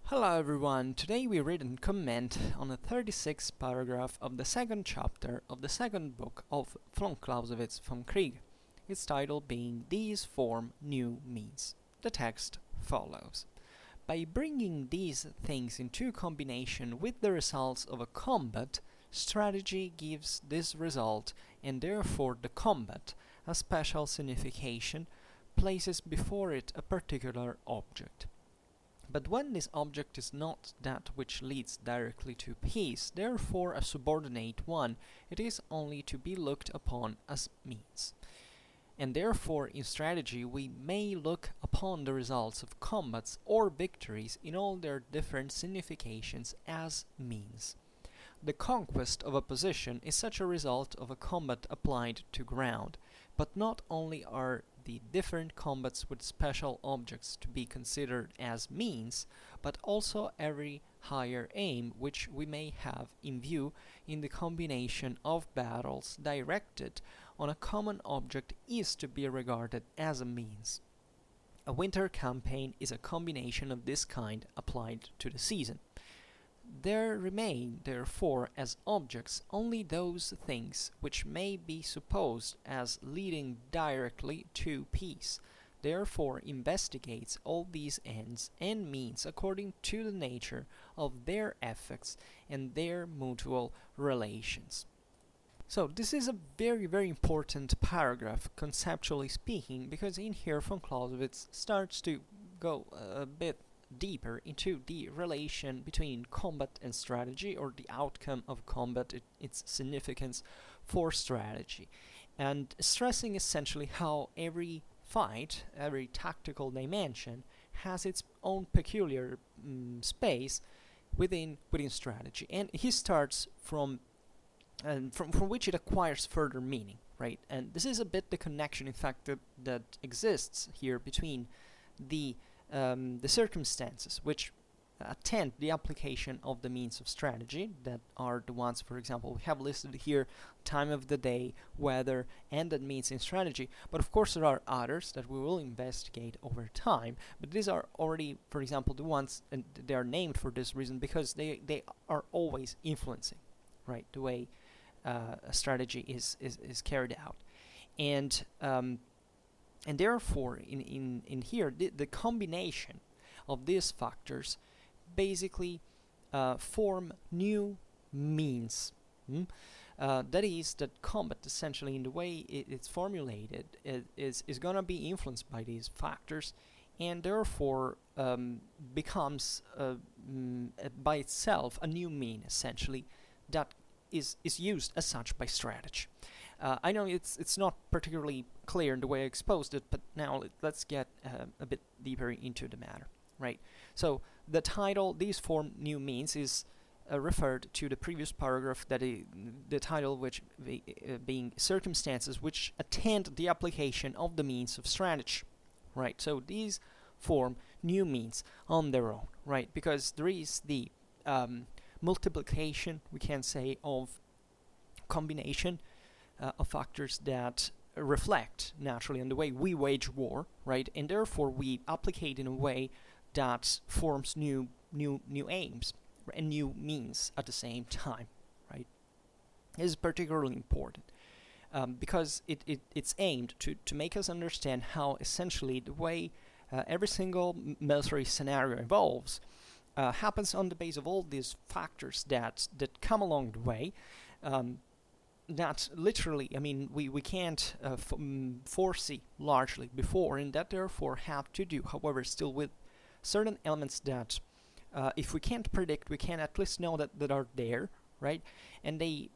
Hello everyone, today we read and comment on the 36th paragraph of the second chapter of the second book of from Clausewitz, Vom Kriege, its title being These Form New Means. The text follows. By bringing these things into combination with the results of a combat, strategy gives this result, and therefore the combat, a special signification, places before it a particular object. But when this object is not that which leads directly to peace, therefore a subordinate one, it is only to be looked upon as means. And therefore in strategy we may look upon the results of combats or victories in all their different significations as means. The conquest of a position is such a result of a combat applied to ground, but not only are the different combats with special objects to be considered as means, but also every higher aim which we may have in view in the combination of battles directed on a common object is to be regarded as a means. A winter campaign is a combination of this kind applied to the season. There remain, therefore, as objects only those things which may be supposed as leading directly to peace, therefore investigates all these ends and means according to the nature of their effects and their mutual relations. So this is a very important paragraph, conceptually speaking, because in here von Clausewitz starts to go a bit deeper into the relation between combat and strategy, or the outcome of combat, its significance for strategy, and stressing essentially how every fight, every tactical dimension has its own peculiar space within strategy, and he starts from which it acquires further meaning, right? And this is a bit the connection, in fact, that exists here between the circumstances which attend the application of the means of strategy, that are the ones, for example, we have listed here: time of the day, weather, and that means in strategy. But of course there are others that we will investigate over time, but these are already, for example, the ones, and they are named for this reason because they are always influencing, right, the way a strategy is carried out. And therefore, in here, the combination of these factors basically form new means. That is, that combat, essentially, in the way it's formulated, is going to be influenced by these factors, and therefore becomes by itself a new mean, essentially, that is used as such by strategy. I know it's not particularly clear in the way I exposed it, but now let's get a bit deeper into the matter, right? So the title, These Form New Means, is referred to the previous paragraph, that the title which being circumstances which attend the application of the means of strategy, right? So these form new means on their own, right? Because there is the multiplication, we can say, of combination of factors that reflect naturally on the way we wage war, right? And therefore we applicate in a way that forms new aims and new means at the same time, right? This is particularly important because it's aimed to make us understand how essentially the way every single military scenario evolves happens on the base of all these factors that come along the way. That literally, I mean, we can't foresee largely before, and that therefore have to do, however, still with certain elements that if we can't predict, we can at least know that are there, right? And they,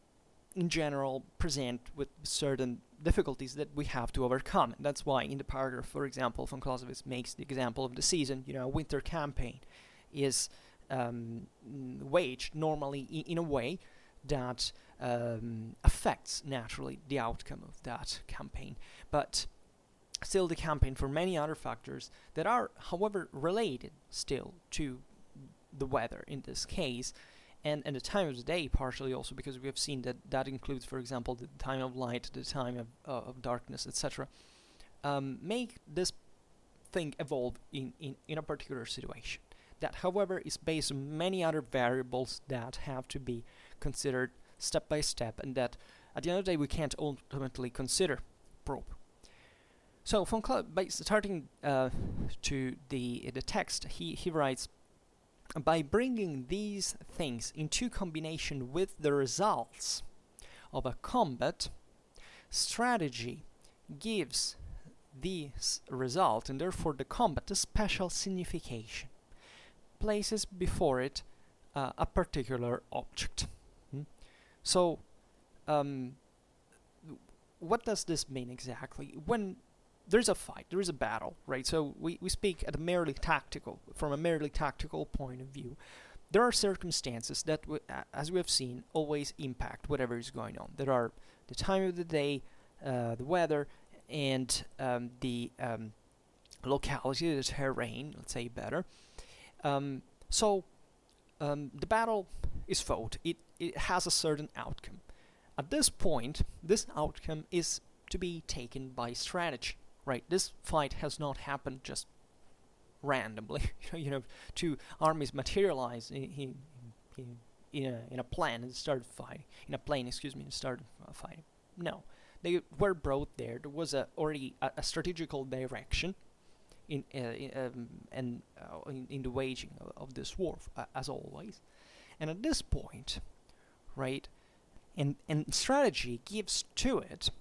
in general, present with certain difficulties that we have to overcome. And that's why in the paragraph, for example, von Clausewitz makes the example of the season. Winter campaign is waged normally in a way that affects naturally the outcome of that campaign, but still the campaign, for many other factors that are, however, related still to the weather in this case, and the time of the day, partially also because we have seen that includes, for example, the time of light, the time of darkness, etc., make this thing evolve in a particular situation. that, however, is based on many other variables that have to be considered step by step, and that at the end of the day we can't ultimately consider probe. So by starting to the text, he writes, by bringing these things into combination with the results of a combat, strategy gives this result, and therefore the combat, a special signification, places before it a particular object. So what does this mean exactly? When there's a fight, there is a battle, right? So we speak from a merely tactical point of view. There are circumstances that, as we have seen, always impact whatever is going on. There are the time of the day, the weather, and the locality, the terrain, let's say better. So the battle is fought. It has a certain outcome. At this point, this outcome is to be taken by strategy, right? This fight has not happened just randomly. Two armies materialize in a plan and started fighting. In a plane, and started fighting. No, they were brought there. There was already a strategical direction in the waging of this war, as always. And at this point, right, and strategy gives to it,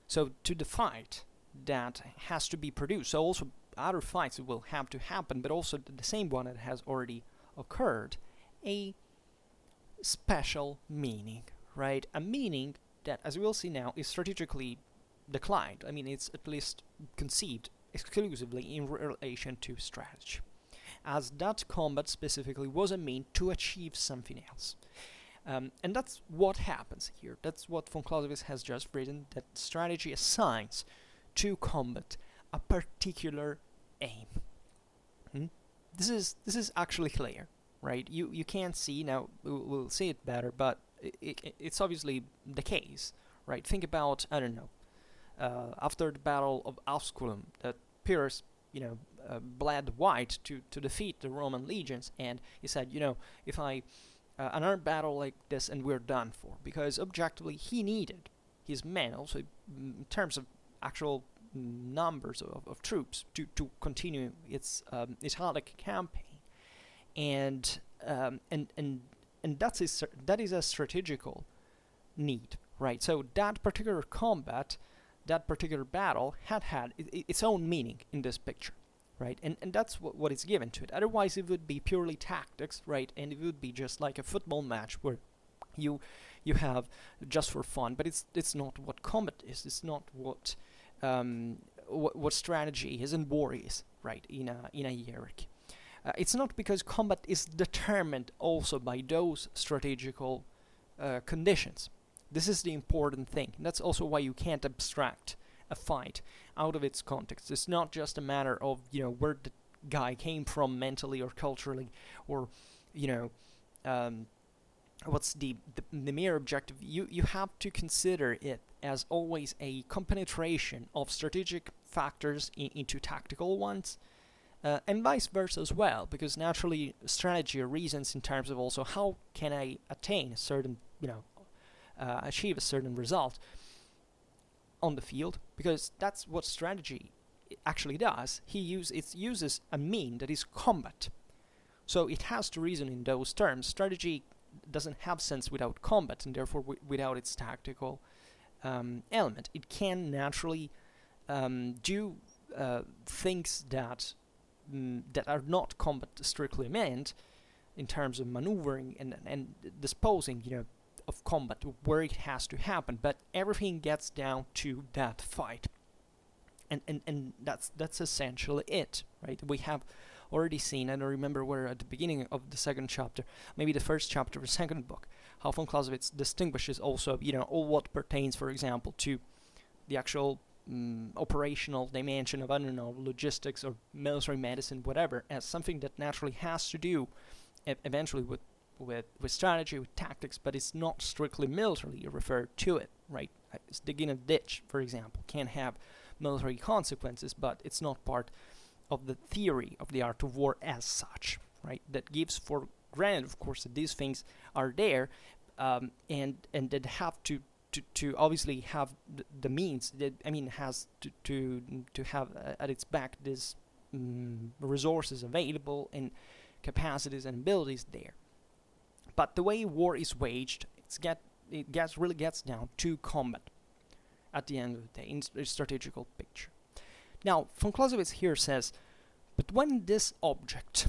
so to the fight that has to be produced. So also other fights will have to happen, but also the same one that has already occurred, a special meaning, right? A meaning that, as we will see now, is strategically declined. I mean, it's at least conceived exclusively in relation to strategy, as that combat specifically was a mean to achieve something else. And that's what happens here. That's what von Clausewitz has just written, that strategy assigns to combat a particular aim. This is actually clear, right? You can't see, now we'll see it better, but it's obviously the case, right? Think about, I don't know, after the Battle of Asculum, that Pyrrhus, bled white to defeat the Roman legions, and he said, if another battle like this and we're done for, because objectively he needed his men also in terms of actual numbers of troops to continue its Italic campaign, and that is a strategical need, right? So that particular combat, that particular battle had its own meaning in this picture, right? And that's what is given to it. Otherwise it would be purely tactics, right? And it would be just like a football match where you have just for fun, but it's not what combat is. It's not what strategy is and war is, right? In a hierarchy. It's not because combat is determined also by those strategical conditions. This is the important thing. And that's also why you can't abstract a fight out of its context. It's not just a matter of where the guy came from mentally or culturally, or what's the mere objective. You have to consider it as always a compenetration of strategic factors into tactical ones, and vice versa as well, because naturally strategy reasons in terms of also how can I attain a certain achieve a certain result on the field, because that's what strategy actually does. It uses a mean that is combat, so it has to reason in those terms. Strategy doesn't have sense without combat, and therefore without its tactical element. It can naturally do things that are not combat strictly meant in terms of maneuvering and disposing, of combat where it has to happen, but everything gets down to that fight, and that's essentially it, right? We have already seen, and I remember we're at the beginning of the second chapter, maybe the first chapter of the second book, how von Clausewitz distinguishes also, all what pertains, for example, to the actual operational dimension of, I don't know, logistics or military medicine, whatever, as something that naturally has to do eventually with strategy, with tactics, but it's not strictly militarily referred to it, right? Digging a ditch, for example, can have military consequences, but it's not part of the theory of the art of war as such, right? That gives for granted, of course, that these things are there, and that have to obviously have the means that, I mean, has to have at its back this resources available and capacities and abilities there. But the way war is waged, it really gets down to combat at the end of the day in the strategical picture. Now, von Clausewitz here says, but when this object,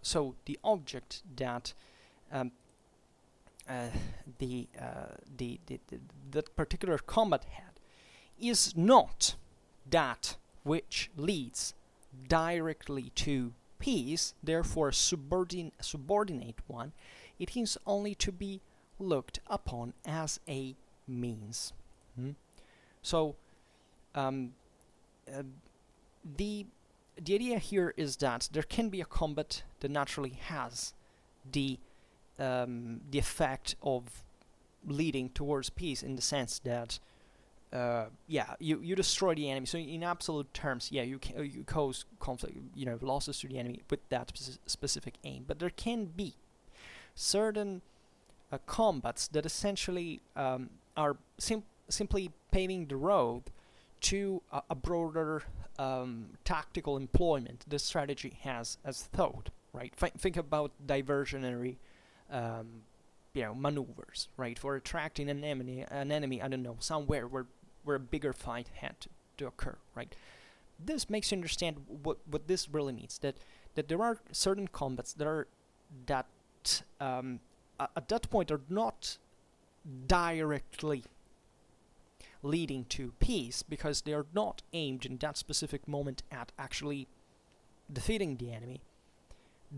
so the object that that particular combat had is not that which leads directly to peace, therefore a subordinate one, it is only to be looked upon as a means. So the idea here is that there can be a combat that naturally has the effect of leading towards peace, in the sense that you destroy the enemy. So in absolute terms, you cause conflict, losses to the enemy with that specific aim. But there can be certain combats that essentially are simply paving the road to a broader tactical employment the strategy has as thought, right? Think about diversionary maneuvers, right, for attracting an enemy, I don't know, somewhere where a bigger fight had to occur, right? This makes you understand what this really means, that there are certain combats that at that point are not directly leading to peace, because they are not aimed in that specific moment at actually defeating the enemy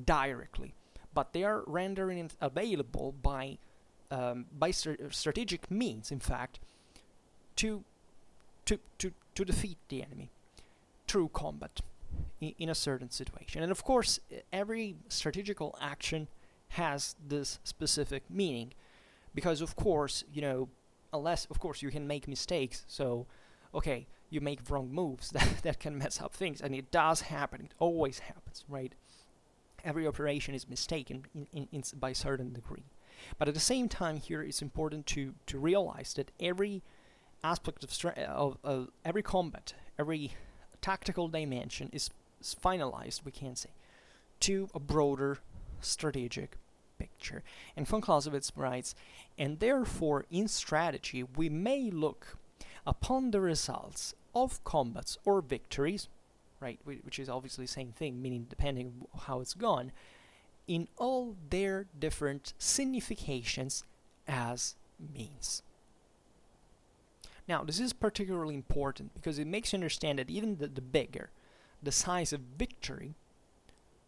directly, but they are rendering it available by strategic means, in fact, to defeat the enemy through combat in a certain situation. And of course, every strategical action has this specific meaning, because of course, unless of course you can make mistakes, so okay, you make wrong moves, that can mess up things, and it does happen, it always happens, right? Every operation is mistaken by a certain degree. But at the same time here, it's important to realize that every aspect of every combat, every tactical dimension is finalized, we can say, to a broader strategic picture. And von Clausewitz writes, and therefore in strategy we may look upon the results of combats or victories, right, which is obviously the same thing, meaning depending on how it's gone, in all their different significations as means. Now, this is particularly important because it makes you understand that even the bigger the size of victory,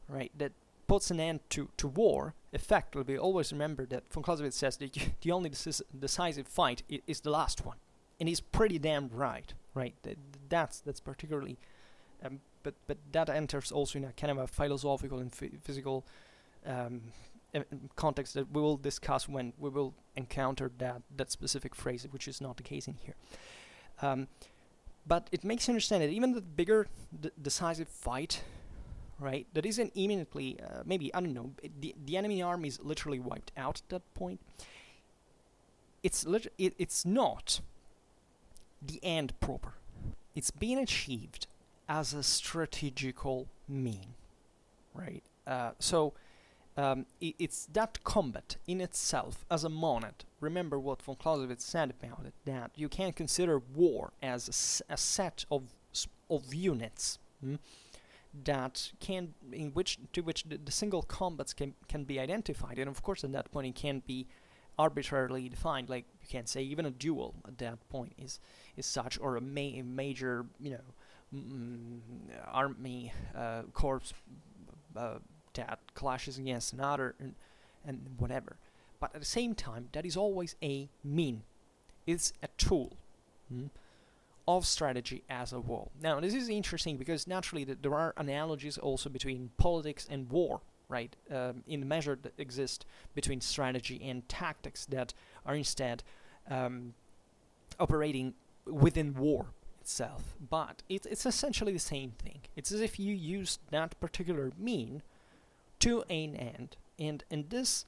right, that puts an end to war, effectively, always remember that von Clausewitz says that the only decisive fight is the last one. And he's pretty damn right? That's particularly, but that enters also in a kind of a philosophical and physical context that we will discuss when we will encounter that specific phrase, which is not the case in here. But it makes you understand that even the bigger decisive fight, right, that isn't imminently, maybe, I don't know, the enemy army is literally wiped out at that point. It's not the end proper. It's being achieved as a strategical mean, right? It's that combat in itself as a monad. Remember what von Clausewitz said about it, that you can consider war as a set of units that to which the single combats can be identified, and of course at that point it can be arbitrarily defined. Like you can say even a duel at that point is such, or a major army corps that clashes against another, and whatever. But at the same time, that is always a mean. It's a tool of strategy as a whole. Now, this is interesting because naturally there are analogies also between politics and war, right? In the measure that exist between strategy and tactics that are instead operating within war, itself, but it's essentially the same thing. It's as if you use that particular mean to an end, and this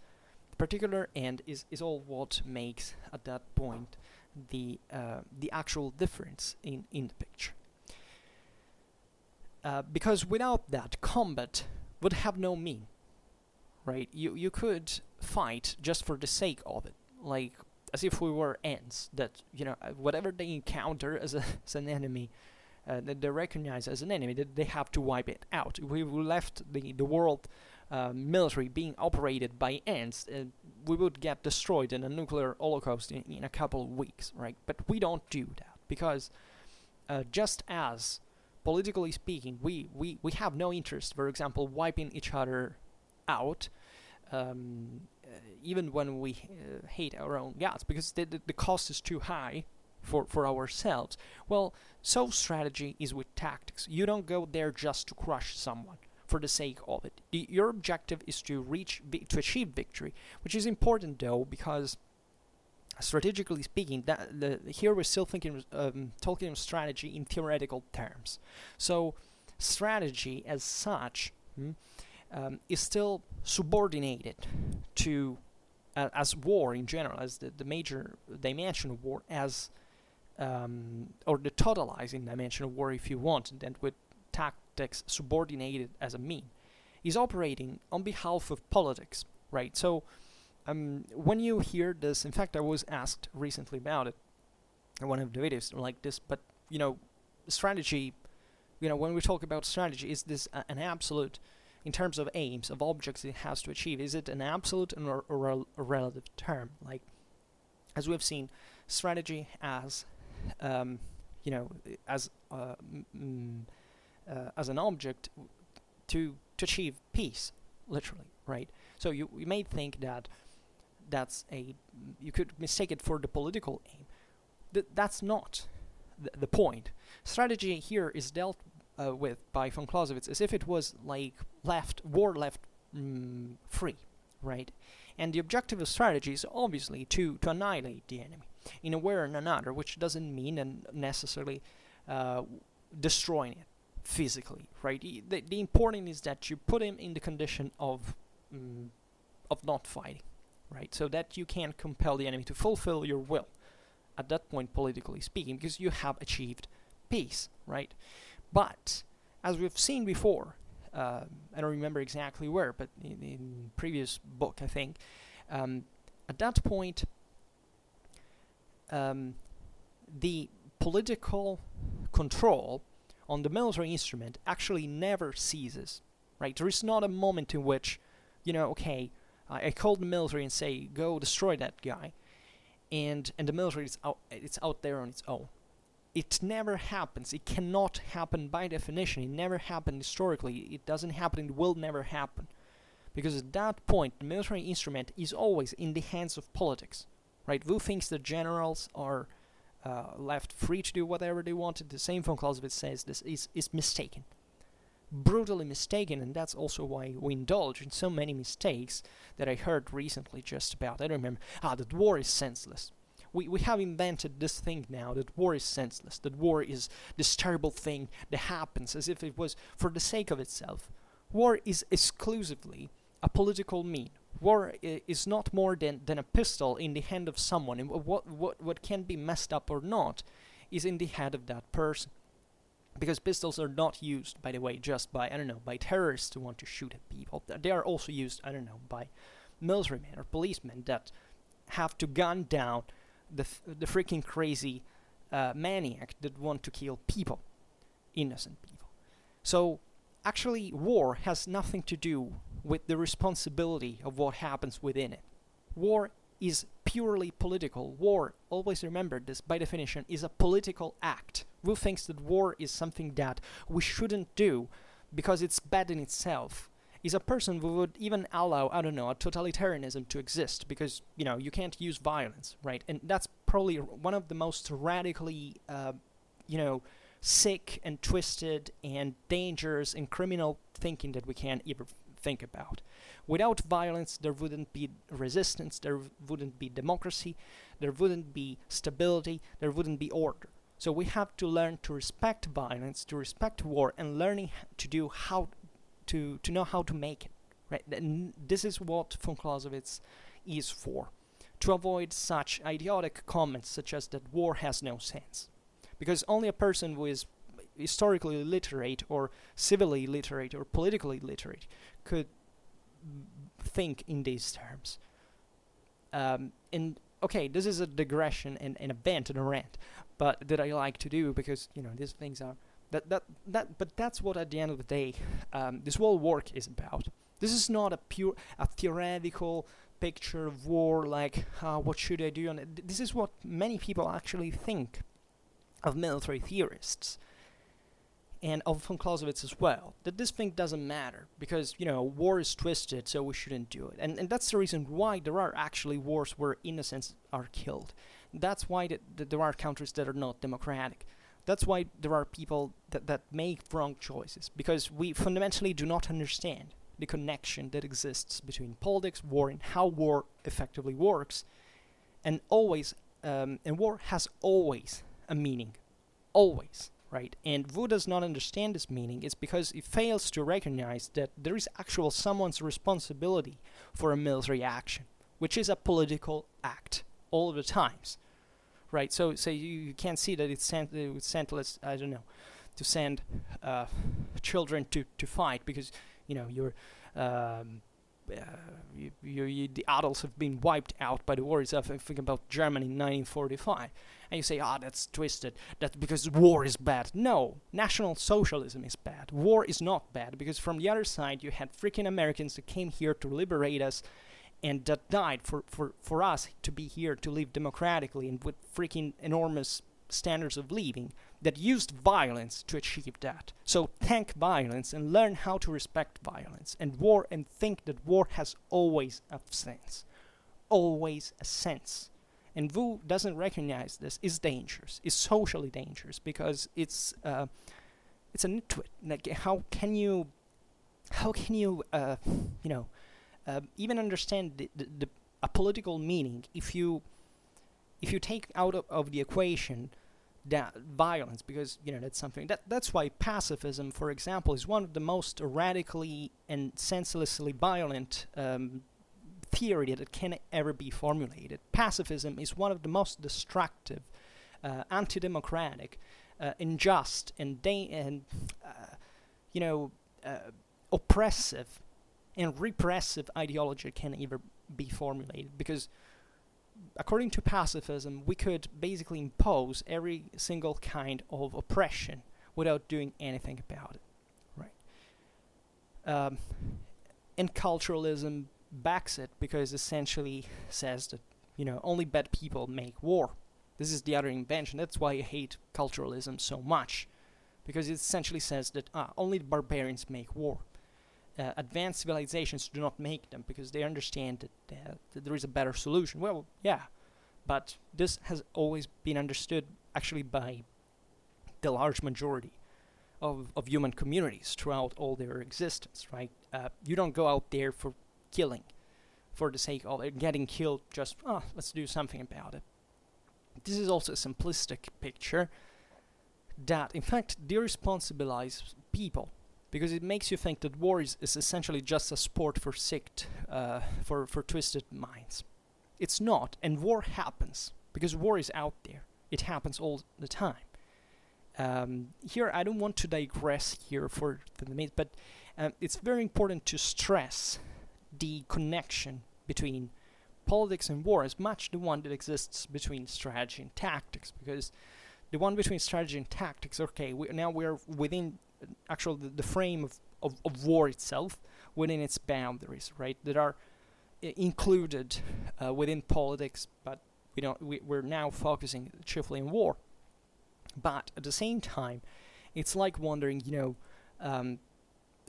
particular end is all what makes at that point the actual difference in the picture. Because without that, combat would have no mean, right? You could fight just for the sake of it, like as if we were ants that, whatever they encounter as an enemy, that they recognize as an enemy, that they have to wipe it out. If we left the world military being operated by ants, we would get destroyed in a nuclear holocaust in a couple of weeks, right? But we don't do that, because just as politically speaking, we have no interest, for example, wiping each other out, even when we hate our own gods, because the cost is too high for ourselves. Well, so strategy is with tactics. You don't go there just to crush someone for the sake of it. Your objective is to achieve victory, which is important though, because strategically speaking, here we're still talking of strategy in theoretical terms. So strategy as such is still subordinated to as war in general, as the major dimension of war, as or the totalizing dimension of war, if you want, and with tactics subordinated as a mean, is operating on behalf of politics, right? So when you hear this, in fact, I was asked recently about it in one of the videos like this, but strategy, when we talk about strategy, is this an absolute, in terms of aims, of objects it has to achieve? Is it an absolute or a relative term? Like, as we have seen, strategy as as an object to achieve peace, literally, right? So you may think that you could mistake it for the political aim. That's not the point. Strategy here is dealt with by von Clausewitz as if it was like left free, right? And the objective of strategy is obviously to annihilate the enemy in a way or in another, which doesn't mean necessarily destroying it physically, right? The important is that you put him in the condition of not fighting, right? So that you can compel the enemy to fulfill your will at that point, politically speaking, because you have achieved peace, right? But as we've seen before, I don't remember exactly where, but in previous book, I think, at that point, the political control on the military instrument actually never ceases, right? There is not a moment in which, okay, I call the military and say, go destroy that guy, and the military it's out there on its own. It never happens. It cannot happen by definition. It never happened historically. It doesn't happen. It will never happen. Because at that point, the military instrument is always in the hands of politics, right? Who thinks that generals are left free to do whatever they wanted? The same von Clausewitz says this is mistaken. Brutally mistaken, and that's also why we indulge in so many mistakes that I heard recently just about. I remember, that war is senseless. We have invented this thing now, that war is senseless, that war is this terrible thing that happens as if it was for the sake of itself. War is exclusively a political mean. War is not more than a pistol in the hand of someone, and what can be messed up or not is in the head of that person. Because pistols are not used, by the way, just by, by terrorists who want to shoot at people. They are also used, by military men or policemen that have to gun down the freaking crazy maniac that want to kill people, innocent people. So actually war has nothing to do with the responsibility of what happens within it. War is purely political. War, always remember this, by definition, is a political act. Who thinks that war is something that we shouldn't do because it's bad in itself is a person who would even allow, a totalitarianism to exist, because, you can't use violence, right? And that's probably one of the most radically, sick and twisted and dangerous and criminal thinking that we can ever think about. Without violence, there wouldn't be resistance, there wouldn't be democracy, there wouldn't be stability, there wouldn't be order. So we have to learn to respect violence, to respect war, and learning to do how to know how to make it. Right? And this is what von Clausewitz is for, to avoid such idiotic comments such as that war has no sense, because only a person who is historically literate or civilly literate or politically literate could think in these terms. And okay, this is a digression and a vent and a rant, but that I like to do because these things are but that's what at the end of the day this whole work is about. This is not a theoretical picture of war, like what should I do? And this is what many people actually think of military theorists and of von Clausewitz as well, that this thing doesn't matter because war is twisted, so we shouldn't do it. And that's the reason why there are actually wars where innocents are killed. That's why there are countries that are not democratic. That's why there are people that make wrong choices, because we fundamentally do not understand the connection that exists between politics, war, and how war effectively works. And war has always a meaning. Always, right? And who does not understand this meaning is because it fails to recognize that there is actual someone's responsibility for a military action, which is a political act all of the times, right? So you can't see that it's senseless, I don't know, to send children to fight because the adults have been wiped out by the war itself. I think about Germany in 1945, and you say, that's twisted. That's because war is bad. No, National Socialism is bad. War is not bad, because from the other side you had freaking Americans that came here to liberate us, and that died for us to be here to live democratically and with freaking enormous standards of living, that used violence to achieve that. So thank violence and learn how to respect violence and war, and think that war has always a sense. Always a sense. And who doesn't recognize this is dangerous, is socially dangerous, because it's a nitwit. Like, how can you even understand a political meaning if you take out of the equation that violence, because that's something that's why pacifism, for example, is one of the most radically and senselessly violent theory that can ever be formulated. Pacifism is one of the most destructive, anti-democratic, unjust, and oppressive and repressive ideology can ever be formulated, because according to pacifism, we could basically impose every single kind of oppression without doing anything about it, right? And culturalism backs it, because essentially says that only bad people make war. This is the other invention. That's why I hate culturalism so much, because it essentially says that only the barbarians make war. Advanced civilizations do not make them, because they understand that there is a better solution. Well, yeah, but this has always been understood actually by the large majority of human communities throughout all their existence, right? You don't go out there for killing, for the sake of getting killed, just, let's do something about it. This is also a simplistic picture that, in fact, deresponsibilizes people, because it makes you think that war is essentially just a sport for for twisted minds. It's not, and war happens, because war is out there. It happens all the time. Here, I don't want to digress here for the minute, but it's very important to stress the connection between politics and war as much the one that exists between strategy and tactics, because the one between strategy and tactics, okay, we're within actually the frame of war itself, within its boundaries, right, that are included within politics, but we're now focusing chiefly on war. But at the same time, it's like wondering, who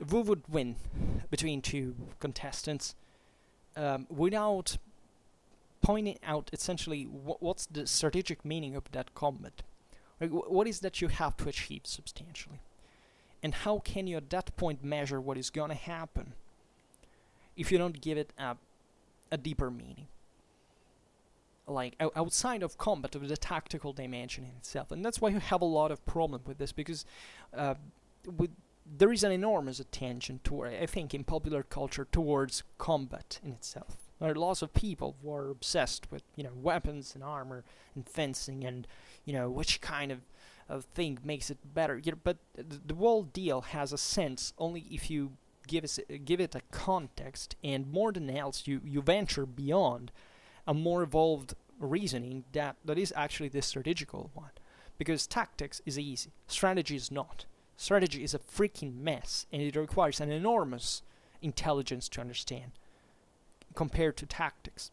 would win between two contestants without pointing out essentially what's the strategic meaning of that combat. Like, what is that you have to achieve substantially? And how can you at that point measure what is going to happen if you don't give it a deeper meaning? like outside of combat, of the tactical dimension in itself. And that's why you have a lot of problem with this, because there is an enormous attention toward, I think, in popular culture towards combat in itself. There are lots of people who are obsessed with, weapons and armor and fencing and, which kind of thing makes it better. But the whole deal has a sense only if you give it a context, and more than else, you venture beyond a more evolved reasoning that is actually the strategical one. Because tactics is easy, strategy is not. Strategy is a freaking mess, and it requires an enormous intelligence to understand, compared to tactics.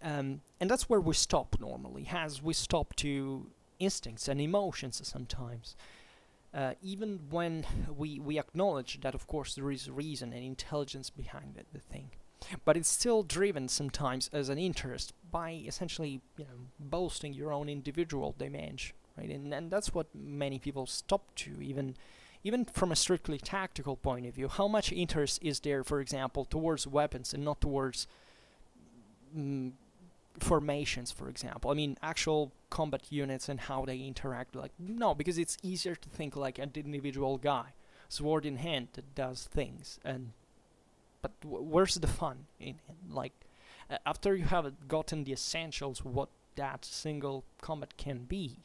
And that's where we stop normally, as we stop to instincts and emotions sometimes. Even when we acknowledge that, of course, there is reason and intelligence behind the thing. But it's still driven sometimes as an interest by essentially, boasting your own individual dimension, right? And that's what many people stop to, even from a strictly tactical point of view. How much interest is there, for example, towards weapons and not towards formations, for example? I mean, actual combat units and how they interact. Like, no, because it's easier to think like an individual guy, sword in hand, that does things. But where's the fun in like, after you have gotten the essentials, what that single combat can be,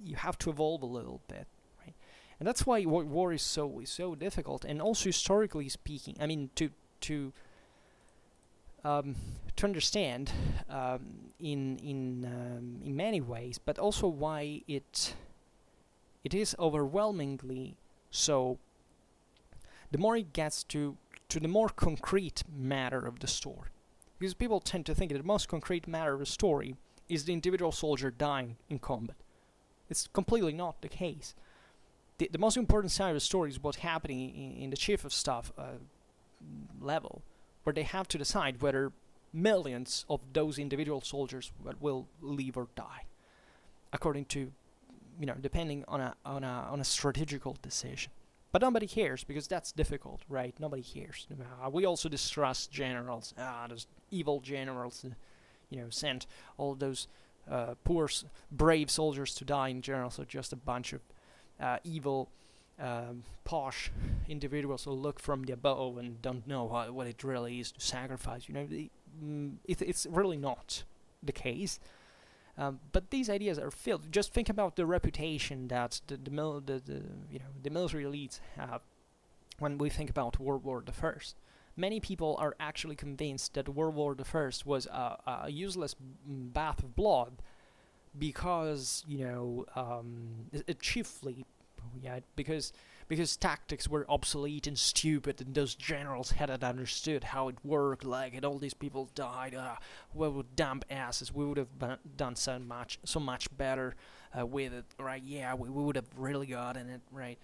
you have to evolve a little bit, right? And that's why war is so difficult. And also, historically speaking, I mean, to understand in many ways, but also why it is overwhelmingly so. The more it gets to the more concrete matter of the story, because people tend to think that the most concrete matter of the story is the individual soldier dying in combat. It's completely not the case. The most important side of the story is what's happening in the chief of staff level, where they have to decide whether millions of those individual soldiers will live or die, according to, depending on a strategical decision. But nobody cares, because that's difficult, right? Nobody cares. We also distrust generals. Those evil generals, sent all those poor, brave soldiers to die in general. So just a bunch of evil, posh individuals who look from the above and don't know what it really is to sacrifice. It's really not the case. But these ideas are filled. Just think about the reputation that the military elites have when we think about World War I. Many people are actually convinced that World War I was a useless bath of blood because chiefly, because tactics were obsolete and stupid, and those generals hadn't understood how it worked, and all these people died. We were dumb asses. We would have done so much better with it, right? Yeah, we would have really gotten it, right?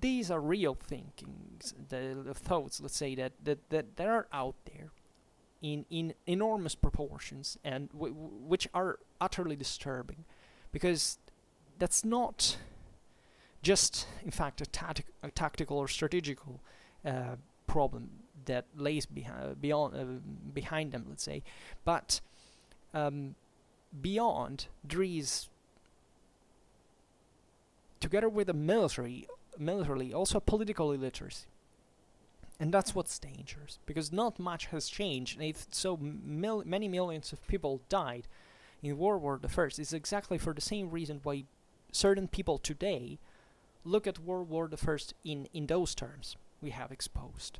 These are real thinkings, the thoughts, let's say, that are out there in enormous proportions, and which are utterly disturbing, because that's not just, in fact, a tactical or strategical problem that lays behind them, let's say. But beyond, there is, together with the militarily, also political illiteracy. And that's what's dangerous, because not much has changed. And if so many millions of people died in World War I, it's exactly for the same reason why certain people today look at World War I in those terms we have exposed.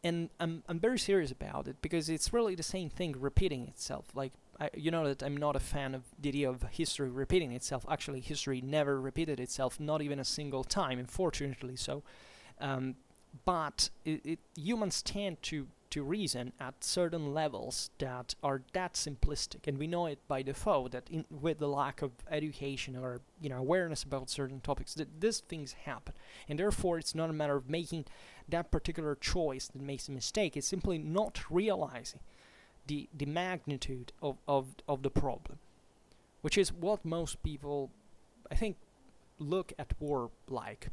And I'm very serious about it, because it's really the same thing repeating itself. Like, that I'm not a fan of the idea of history repeating itself. Actually, history never repeated itself, not even a single time, unfortunately so. But humans tend to reason at certain levels that are that simplistic, and we know it by default that with the lack of education or awareness about certain topics, that these things happen, and therefore it's not a matter of making that particular choice that makes a mistake. It's simply not realizing the magnitude of the problem, which is what most people, I think, look at war like,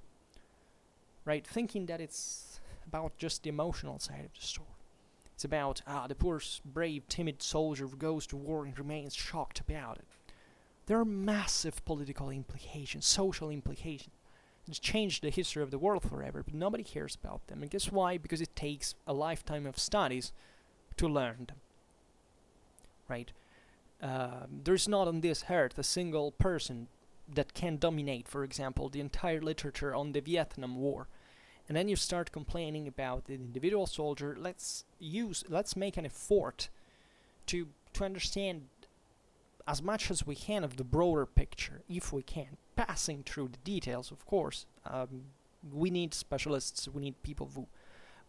right? Thinking that it's about just the emotional side of the story. It's about the poor, brave, timid soldier who goes to war and remains shocked about it. There are massive political implications, social implications. It's changed the history of the world forever, but nobody cares about them. And guess why? Because it takes a lifetime of studies to learn them. Right? There's not on this earth a single person that can dominate, for example, the entire literature on the Vietnam War. And then you start complaining about the individual soldier. Let's make an effort to understand as much as we can of the broader picture, if we can, passing through the details, of course. We need specialists, we need people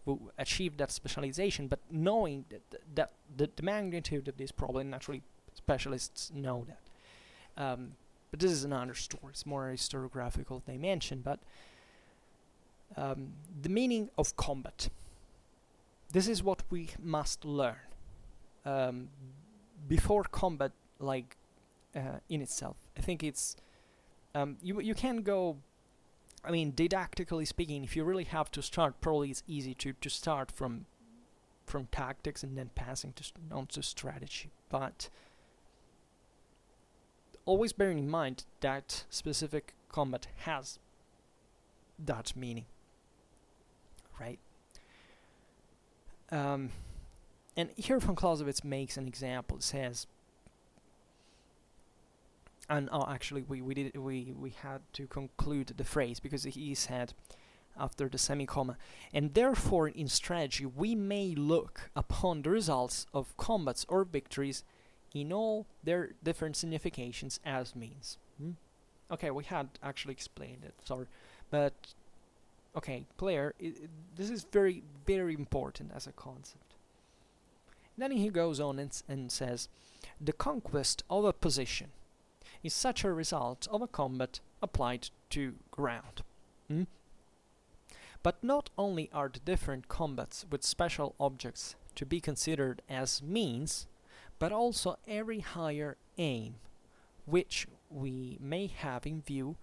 who achieve that specialization, but knowing that the magnitude of this problem, naturally specialists know that. But this is another story, it's more a historiographical dimension, but the meaning of combat. This is what we must learn. Before combat, like in itself, I think it's you can go. I mean, didactically speaking, if you really have to start, probably it's easy to start from tactics and then passing on to strategy. But always bearing in mind that specific combat has that meaning, right? And here Von Clausewitz makes an example. It says, and actually we had to conclude the phrase because he said after the semicolon, and therefore in strategy we may look upon the results of combats or victories in all their different significations as means. Okay, we had actually explained it, sorry, but okay, clear. This is very, very important as a concept. Then he goes on and says, the conquest of a position is such a result of a combat applied to ground. But not only are the different combats with special objects to be considered as means, but also every higher aim which we may have in view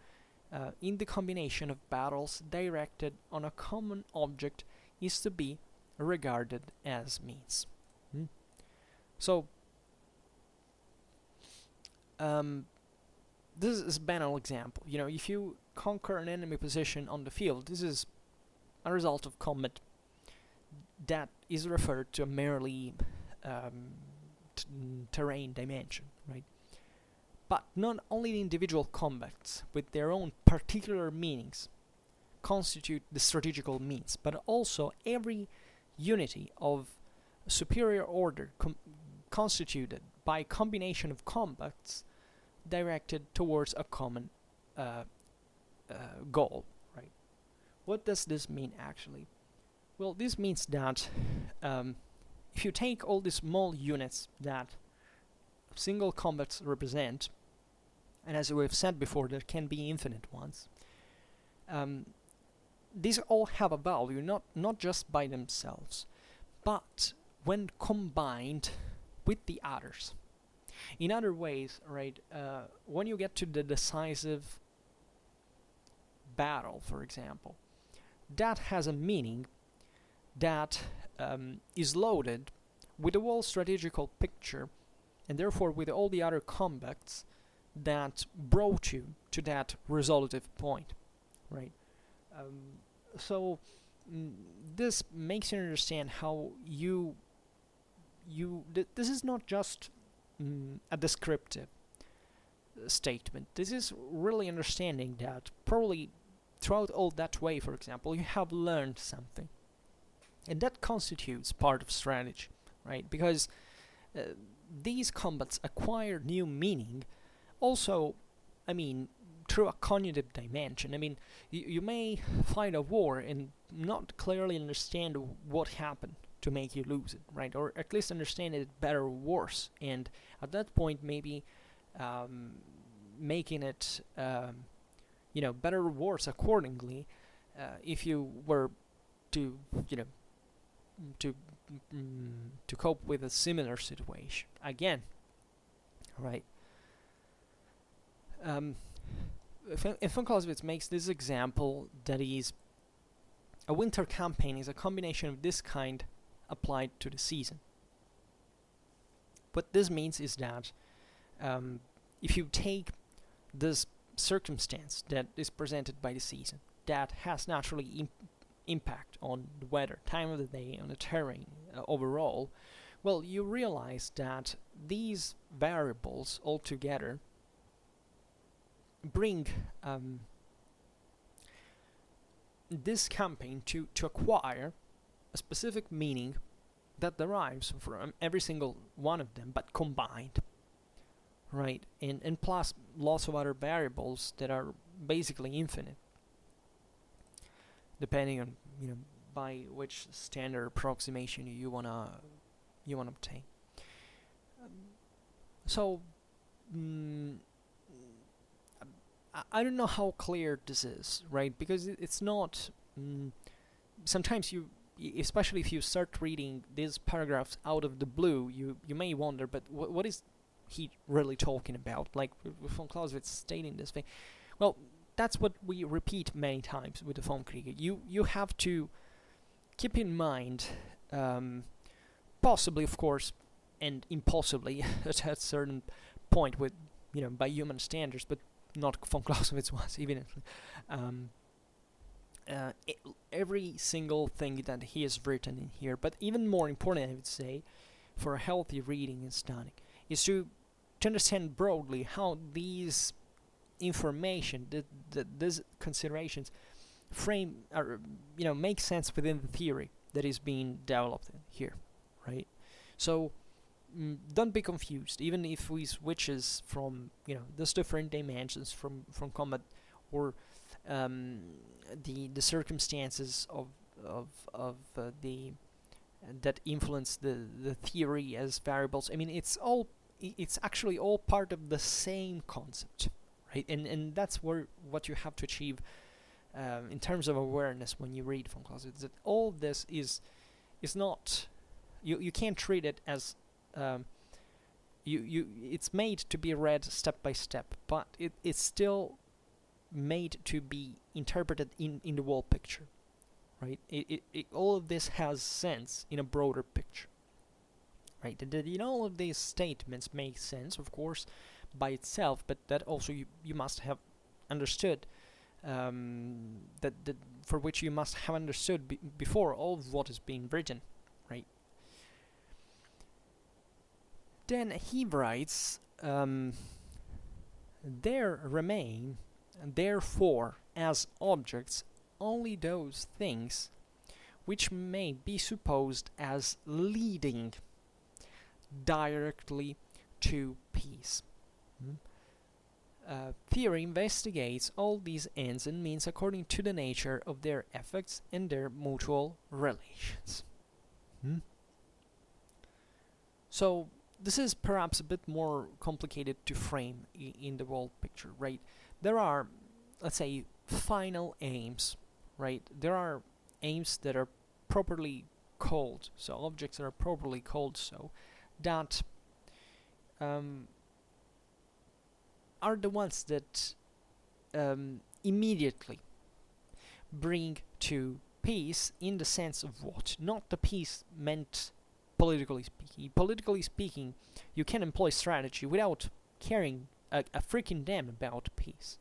in the combination of battles directed on a common object is to be regarded as means. So this is a banal example. You know, if you conquer an enemy position on the field, this is a result of combat that is referred to a merely terrain dimension, right? But not only the individual combats with their own particular meanings constitute the strategical means, but also every unity of superior order constituted by a combination of combats directed towards a common goal, right? What does this mean actually? Well, this means that if you take all these small units that single combats represent, and as we've said before, there can be infinite ones, these all have a value, not just by themselves, but when combined with the others. In other ways, right, when you get to the decisive battle, for example, that has a meaning that is loaded with the whole strategical picture, and therefore with all the other combats that brought you to that resolutive point, right? So this makes you understand how this is not just a descriptive statement. This is really understanding that probably throughout all that way, for example, you have learned something, and that constitutes part of strategy, right? Because these combats acquire new meaning also, I mean, through a cognitive dimension. I mean, you may fight a war and not clearly understand what happened to make you lose it, right? Or at least understand it better or worse, and at that point maybe making it better or worse accordingly, if you were to to cope with a similar situation again, right? Von Clausewitz makes this example that is a winter campaign is a combination of this kind applied to the season. What this means is that if you take this circumstance that is presented by the season, that has naturally impact on the weather, time of the day, on the terrain overall, well, you realize that these variables altogether bring this campaign to acquire a specific meaning that derives from every single one of them, but combined, right? And plus lots of other variables that are basically infinite, depending on, by which standard approximation you wanna obtain. So I don't know how clear this is, right? Because it's not. Sometimes you, especially if you start reading these paragraphs out of the blue, you may wonder, but what is he really talking about? Like von Clausewitz stating this thing. Well, that's what we repeat many times with the Vom Kriege. You have to keep in mind, possibly, of course, and impossibly at a certain point with, by human standards, but not von Clausewitz was, evidently. Every single thing that he has written in here, but even more important, I would say, for a healthy reading and study, is to understand broadly how these information, these considerations, frame or make sense within the theory that is being developed here, right? So don't be confused, even if we switches from these different dimensions from combat or the circumstances of the that influence the theory as variables. I mean, it's actually all part of the same concept, right? And that's what you have to achieve in terms of awareness when you read von Clausewitz. That all this is not, you can't treat it as it's made to be read step by step, but it's still made to be interpreted in the whole picture, right? All of this has sense in a broader picture, right? All of these statements make sense, of course, by itself, but that also you must have understood, that for which you must have understood before all of what is being written, right? Then he writes, there remain, therefore, as objects, only those things which may be supposed as leading directly to peace. Theory investigates all these ends and means according to the nature of their effects and their mutual relations. So this is perhaps a bit more complicated to frame in the whole picture, right? There are, let's say, final aims, right? There are aims that are properly called, so objects that are properly called so, that are the ones that immediately bring to peace, in the sense of what? Not the peace meant politically speaking. Politically speaking, you can employ strategy without caring a freaking damn about peace.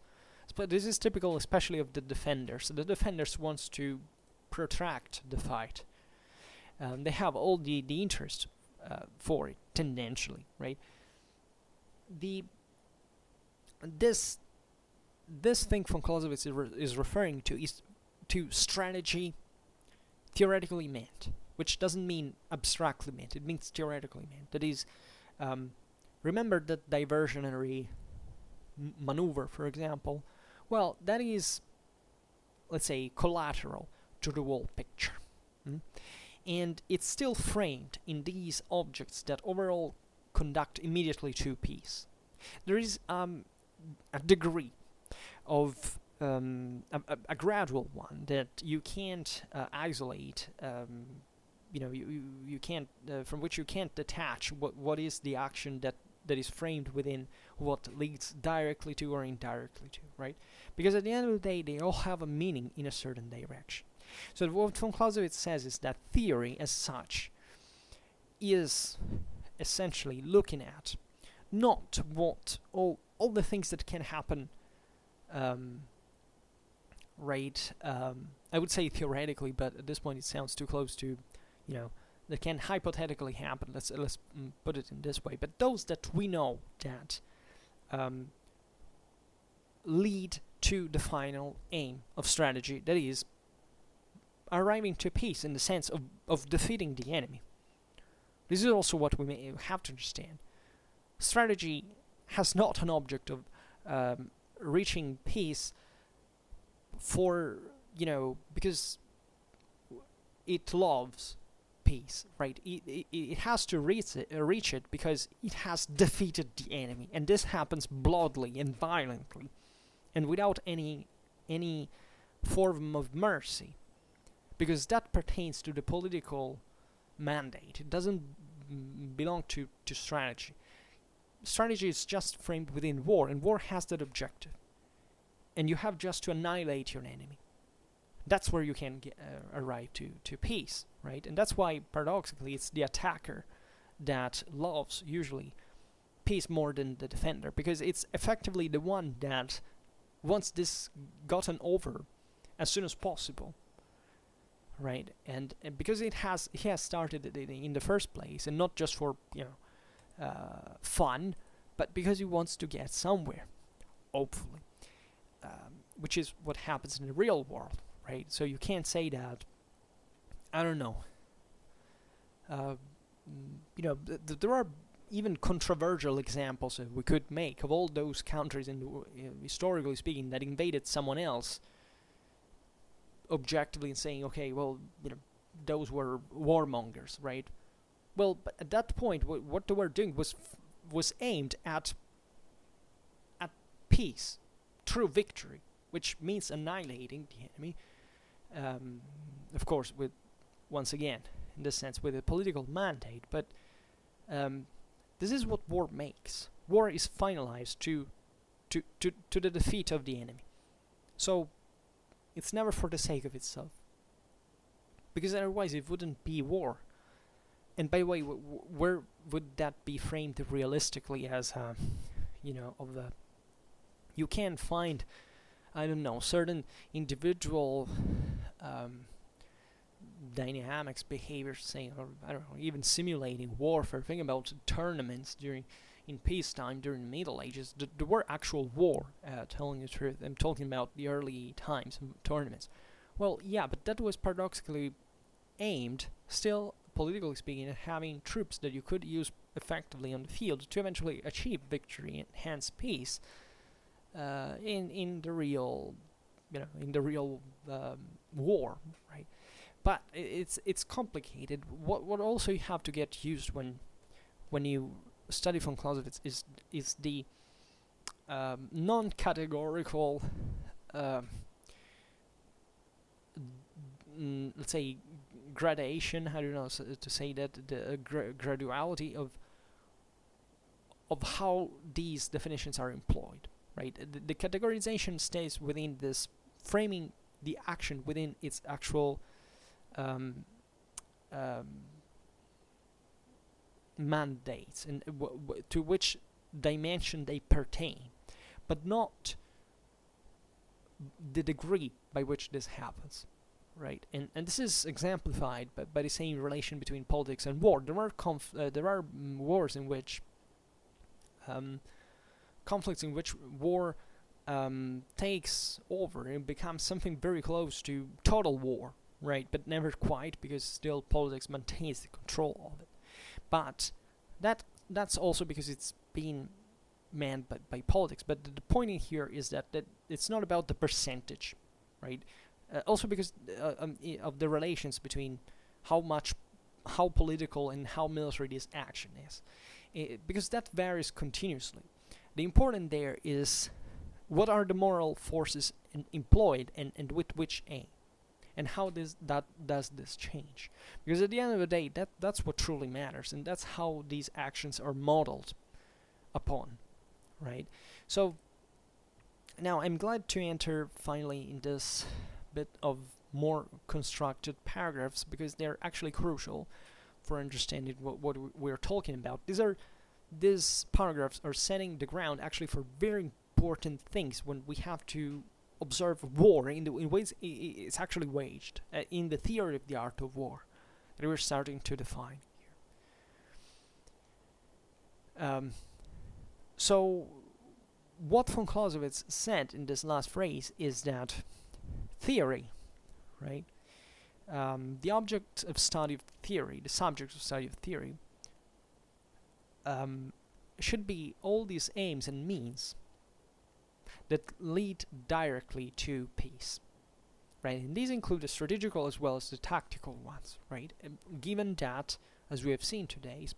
But this is typical especially of the defenders. The defenders wants to protract the fight. They have all the interest for it, tendentially, right? This thing von Clausewitz is referring to is to strategy theoretically meant, which doesn't mean abstractly meant, it means theoretically meant. That is, remember that diversionary maneuver, for example. Well, that is, let's say, collateral to the whole picture. And it's still framed in these objects that overall conduct immediately to peace. There is a degree of a gradual one that you can't isolate. You can't from which you can't detach what is the action that is framed within what leads directly to or indirectly to, right? Because at the end of the day, they all have a meaning in a certain direction. So what von Clausewitz says is that theory, as such, is essentially looking at not what all the things that can happen, right? I would say theoretically, but at this point it sounds too close to, that can hypothetically happen. Let's put it in this way. But those that we know that lead to the final aim of strategy, that is, arriving to peace in the sense of defeating the enemy. This is also what we may have to understand. Strategy has not an object of reaching peace for, because it loves peace, right? It has to reach it because it has defeated the enemy, and this happens bloodily and violently, and without any form of mercy, because that pertains to the political mandate. It doesn't belong to strategy. Strategy is just framed within war, and war has that objective, and you have just to annihilate your enemy. That's where you can arrive to peace, right? And that's why, paradoxically, it's the attacker that loves, usually, peace more than the defender, because it's effectively the one that wants this gotten over as soon as possible, right? And because he has started it in the first place, and not just for, fun, but because he wants to get somewhere, hopefully, which is what happens in the real world. Right, so you can't say that. I don't know. There are even controversial examples that we could make of all those countries, historically speaking, that invaded someone else. Objectively, and saying, okay, well, those were warmongers, right? Well, but at that point, what they were doing was aimed at peace, true victory, which means annihilating the enemy. Of course, once again, in this sense, with a political mandate, but this is what war makes. War is finalized to the defeat of the enemy. So it's never for the sake of itself, because otherwise it wouldn't be war. And by the way, where would that be framed realistically as, you can find, I don't know, certain individual dynamics, behaviors, saying, or I don't know, even simulating warfare. Think about tournaments in peacetime during the Middle Ages. There were actual war, telling the truth. I'm talking about the early times of tournaments. Well, yeah, but that was paradoxically aimed, still politically speaking, at having troops that you could use effectively on the field to eventually achieve victory and hence peace. In the real war, right? But it's complicated. What also you have to get used when you study von Clausewitz is the non-categorical, let's say, gradation. I don't know to say that, the graduality of how these definitions are employed. Right, the categorization stays within this, framing the action within its actual mandates and to which dimension they pertain, but not the degree by which this happens. Right, and this is exemplified by the same relation between politics and war. There are wars in which conflicts in which war takes over and becomes something very close to total war, right? But never quite, because still politics maintains the control of it. But that's also because it's being manned by politics. But the point in here is that it's not about the percentage, right? Also because of the relations between how political and how military this action is, because that varies continuously. The important there is what are the moral forces employed and with which aim, and how does this change? Because at the end of the day, that's what truly matters, and that's how these actions are modeled upon, right? So now I'm glad to enter finally in this bit of more constructed paragraphs, because they're actually crucial for understanding what we're talking about. These paragraphs are setting the ground actually for very important things when we have to observe war in ways it's actually waged, in the theory of the art of war that we're starting to define here. So what von Clausewitz said in this last phrase is that theory, right, the object of study of theory, the subject of study of theory, should be all these aims and means that lead directly to peace, right? And these include the strategical as well as the tactical ones, right? And given that, as we have seen today,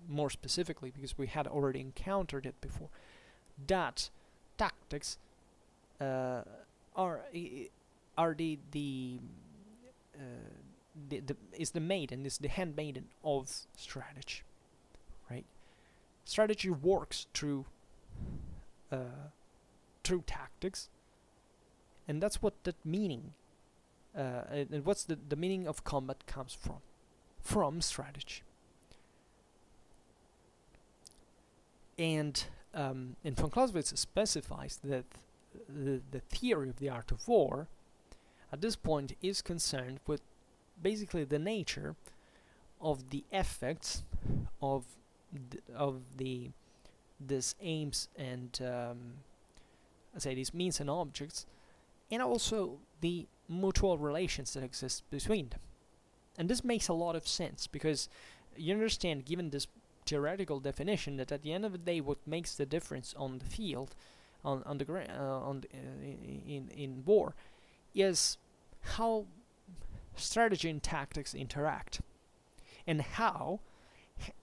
more specifically because we had already encountered it before, that tactics are the maiden, is the handmaiden of strategy, right? Strategy works through tactics, and that's what that meaning and what's the meaning of combat comes from strategy. And von Clausewitz specifies that the theory of the art of war at this point is concerned with basically the nature of the effects of these aims and these means and objects, and also the mutual relations that exist between them. And this makes a lot of sense because you understand, given this theoretical definition, that at the end of the day, what makes the difference on the field, on the ground, in war, is how strategy and tactics interact, and how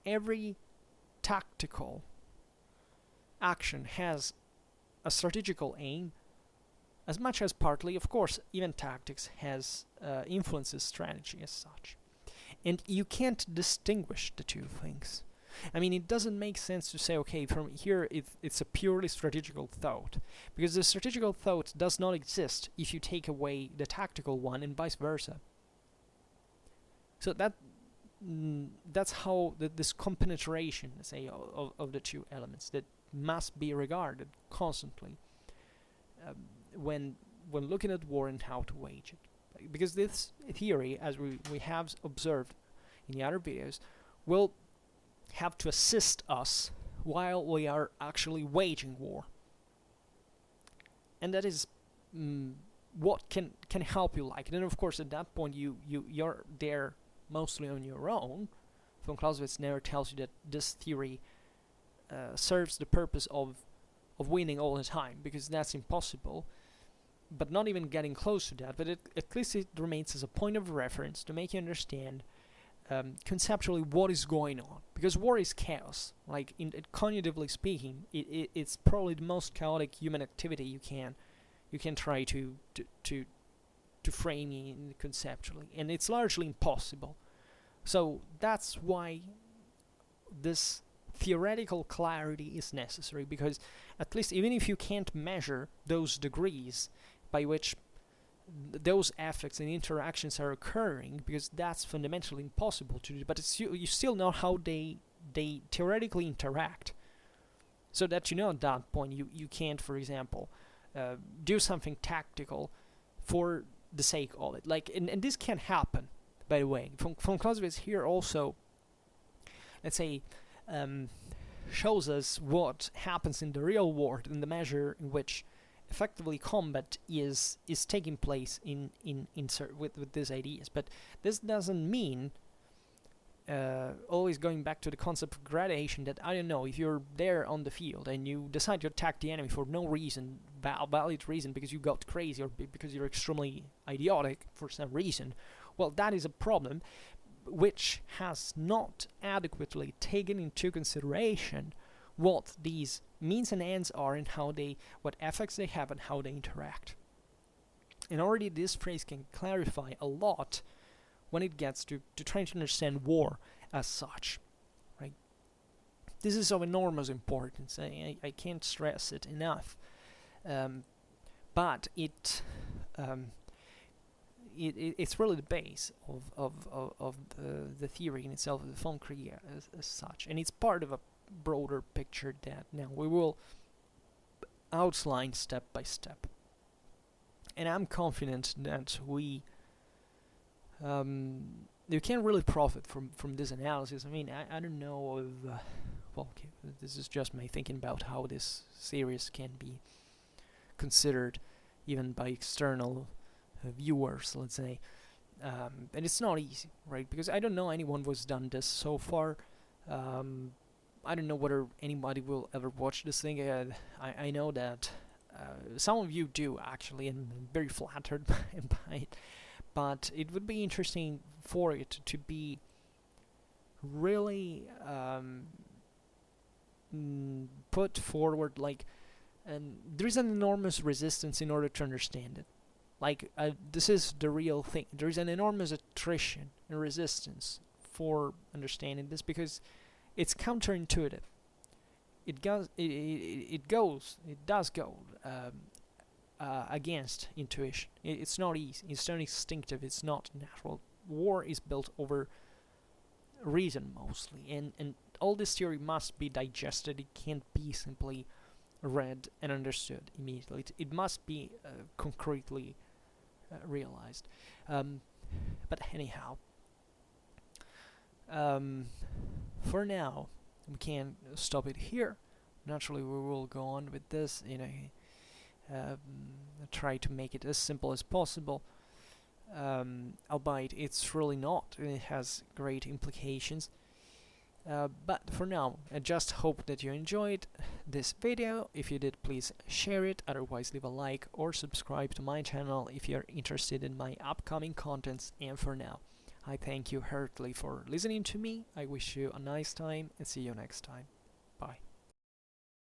every tactical action has a strategical aim, as much as partly, of course, even tactics has influences strategy as such. And you can't distinguish the two things. I mean, it doesn't make sense to say, okay, from here it's a purely strategical thought, because the strategical thought does not exist if you take away the tactical one, and vice versa. So that's how this compenetration, say, of the two elements that must be regarded constantly when looking at war and how to wage it. Because this theory, as we have observed in the other videos, will have to assist us while we are actually waging war. And that is what can help you like. And then, of course, at that point, you're there mostly on your own. Von Clausewitz never tells you that this theory serves the purpose of winning all the time, because that's impossible, but not even getting close to that. But at least it remains as a point of reference to make you understand conceptually what is going on, because war is chaos. Like, cognitively speaking, it's probably the most chaotic human activity you can try to frame in conceptually, and it's largely impossible. So that's why this theoretical clarity is necessary, because at least even if you can't measure those degrees by which those effects and interactions are occurring, because that's fundamentally impossible to do, but you still know how they theoretically interact, so that at that point you can't, for example, do something tactical for the sake of it. Like, and this can happen, by the way. Von Clausewitz here also, let's say, shows us what happens in the real world in the measure in which effectively combat is taking place with these ideas. But this doesn't mean, always going back to the concept of gradation, that, I don't know, if you're there on the field and you decide to attack the enemy for no reason, valid reason, because you got crazy or because you're extremely idiotic for some reason, well, that is a problem which has not adequately taken into consideration what these means and ends are, and what effects they have and how they interact. And already this phrase can clarify a lot when it gets to trying to understand war as such, right? This is of enormous importance. I can't stress it enough. But it's really the base of the theory in itself, the Vom Kriege as such, and it's part of a broader picture that now we will outline step by step. And I'm confident that you can really profit from this analysis. I mean, I don't know if well, okay, this is just my thinking about how this series can be considered even by external viewers, let's say. And it's not easy, right? Because I don't know anyone who's done this so far. I don't know whether anybody will ever watch this thing. I know that some of you do, actually, and I'm very flattered by it. But it would be interesting for it to be really put forward, like, and there is an enormous resistance in order to understand it. Like, this is the real thing. There is an enormous attrition and resistance for understanding this because it's counterintuitive. It does go against intuition. It's not easy. It's not instinctive. It's not natural. War is built over reason mostly, and all this theory must be digested. It can't be simply read and understood immediately. It must be concretely realized. But anyhow, for now, we can stop it here. Naturally, we will go on with this. Try to make it as simple as possible. Albeit it's really not. It has great implications. But for now, I just hope that you enjoyed this video. If you did, please share it. Otherwise, leave a like or subscribe to my channel if you're interested in my upcoming contents. And for now, I thank you heartily for listening to me. I wish you a nice time and see you next time. Bye.